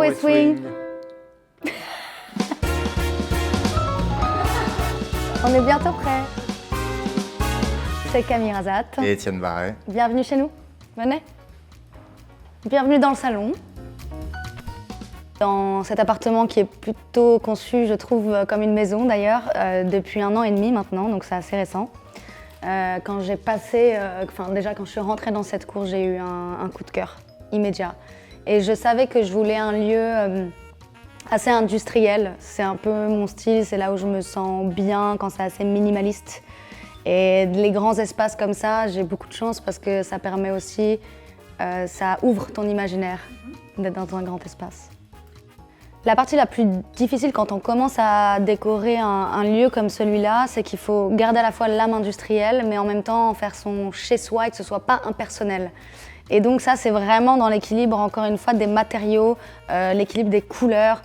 West Wing. On est bientôt prêts. C'est Camille Razat. Et Étienne Barret. Bienvenue chez nous. Venez. Bienvenue dans le salon. Dans cet appartement qui est plutôt conçu, je trouve, comme une maison d'ailleurs, depuis 1 an et demi maintenant, donc c'est assez récent. Quand j'ai passé, déjà quand je suis rentrée dans cette cour, j'ai eu un coup de cœur immédiat. Et je savais que je voulais un lieu assez industriel. C'est un peu mon style, c'est là où je me sens bien quand c'est assez minimaliste. Et les grands espaces comme ça, j'ai beaucoup de chance parce que ça permet aussi, ça ouvre ton imaginaire d'être dans un grand espace. La partie la plus difficile quand on commence à décorer un lieu comme celui-là, c'est qu'il faut garder à la fois l'âme industrielle, mais en même temps en faire son chez-soi et que ce ne soit pas impersonnel. Et donc ça, c'est vraiment dans l'équilibre, encore une fois, des matériaux, l'équilibre des couleurs,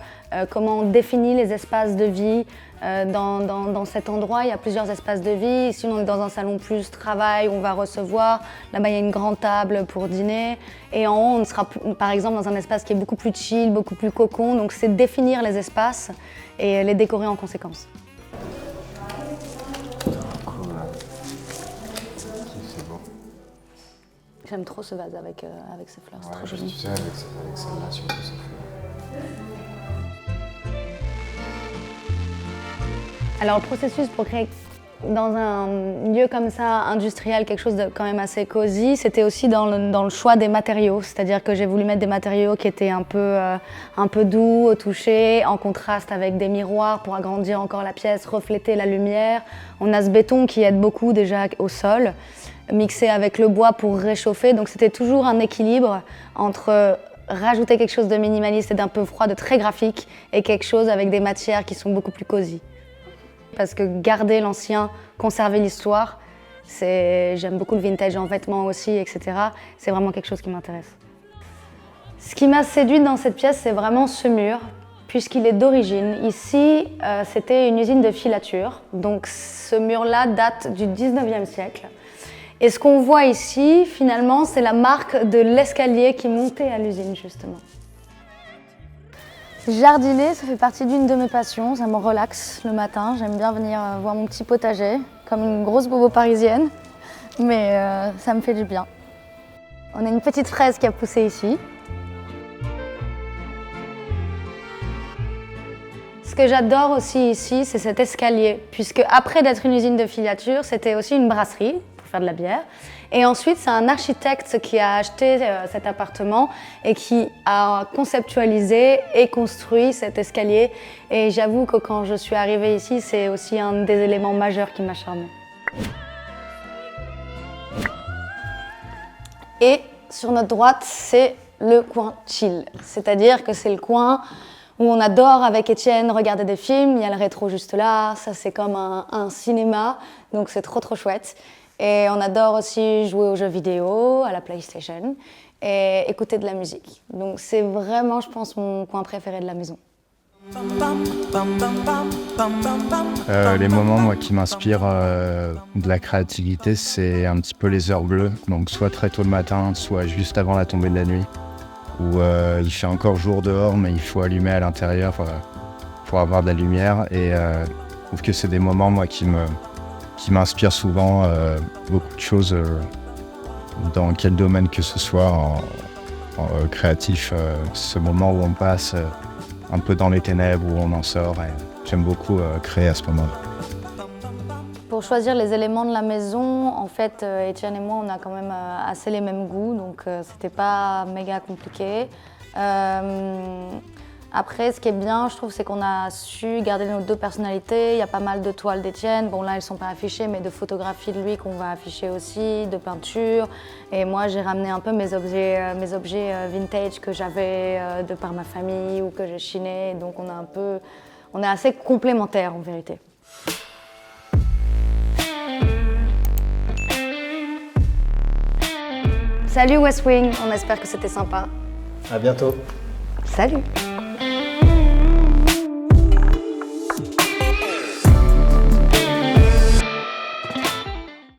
comment on définit les espaces de vie. Dans cet endroit, il y a plusieurs espaces de vie. Ici, on est dans un salon plus travail, où on va recevoir. Là-bas, il y a une grande table pour dîner. Et en haut, on sera, par exemple, dans un espace qui est beaucoup plus chill, beaucoup plus cocon. Donc, c'est définir les espaces et les décorer en conséquence. J'aime trop ce vase avec ces fleurs, c'est trop joli. Tu sais, avec celle-là, surtout, ça fait... Alors, le processus pour créer dans un lieu comme ça, industriel, quelque chose de quand même assez cosy, c'était aussi dans le choix des matériaux. C'est-à-dire que j'ai voulu mettre des matériaux qui étaient un peu doux au toucher, en contraste avec des miroirs pour agrandir encore la pièce, refléter la lumière. On a ce béton qui aide beaucoup déjà au sol, mixé avec le bois pour réchauffer. Donc c'était toujours un équilibre entre rajouter quelque chose de minimaliste et d'un peu froid, de très graphique, et quelque chose avec des matières qui sont beaucoup plus cosy. Parce que garder l'ancien, conserver l'histoire, j'aime beaucoup le vintage en vêtements aussi, etc. C'est vraiment quelque chose qui m'intéresse. Ce qui m'a séduite dans cette pièce, c'est vraiment ce mur, puisqu'il est d'origine. Ici, c'était une usine de filature, donc ce mur-là date du 19e siècle. Et ce qu'on voit ici, finalement, c'est la marque de l'escalier qui montait à l'usine, justement. Jardiner, ça fait partie d'une de mes passions, ça me relaxe le matin. J'aime bien venir voir mon petit potager, comme une grosse bobo parisienne, mais ça me fait du bien. On a une petite fraise qui a poussé ici. Ce que j'adore aussi ici, c'est cet escalier, puisque après d'être une usine de filature, c'était aussi une brasserie pour faire de la bière. Et ensuite, c'est un architecte qui a acheté cet appartement et qui a conceptualisé et construit cet escalier. Et j'avoue que quand je suis arrivée ici, c'est aussi un des éléments majeurs qui m'a charmée. Et sur notre droite, c'est le coin chill. C'est-à-dire que c'est le coin où on adore avec Étienne regarder des films. Il y a le rétro juste là, ça c'est comme un cinéma, donc c'est trop chouette. Et on adore aussi jouer aux jeux vidéo, à la PlayStation, et écouter de la musique. Donc c'est vraiment, je pense, mon coin préféré de la maison. Les moments moi, qui m'inspirent de la créativité, c'est un petit peu les heures bleues. Donc soit très tôt le matin, soit juste avant la tombée de la nuit, où il fait encore jour dehors, mais il faut allumer à l'intérieur pour avoir de la lumière. Et je trouve que c'est des moments moi, qui m'inspire souvent beaucoup de choses dans quel domaine que ce soit en créatif. Ce moment où on passe un peu dans les ténèbres, où on en sort. Et j'aime beaucoup créer à ce moment-là. Pour choisir les éléments de la maison, en fait, Étienne et moi, on a quand même assez les mêmes goûts, donc c'était pas méga compliqué. Après, ce qui est bien, je trouve, c'est qu'on a su garder nos deux personnalités. Il y a pas mal de toiles d'Étienne. Bon, là, elles ne sont pas affichées, mais de photographies de lui qu'on va afficher aussi, de peintures. Et moi, j'ai ramené un peu mes objets vintage que j'avais de par ma famille ou que j'ai chinés. Donc, on est assez complémentaires, en vérité. Salut West Wing, on espère que c'était sympa. À bientôt. Salut.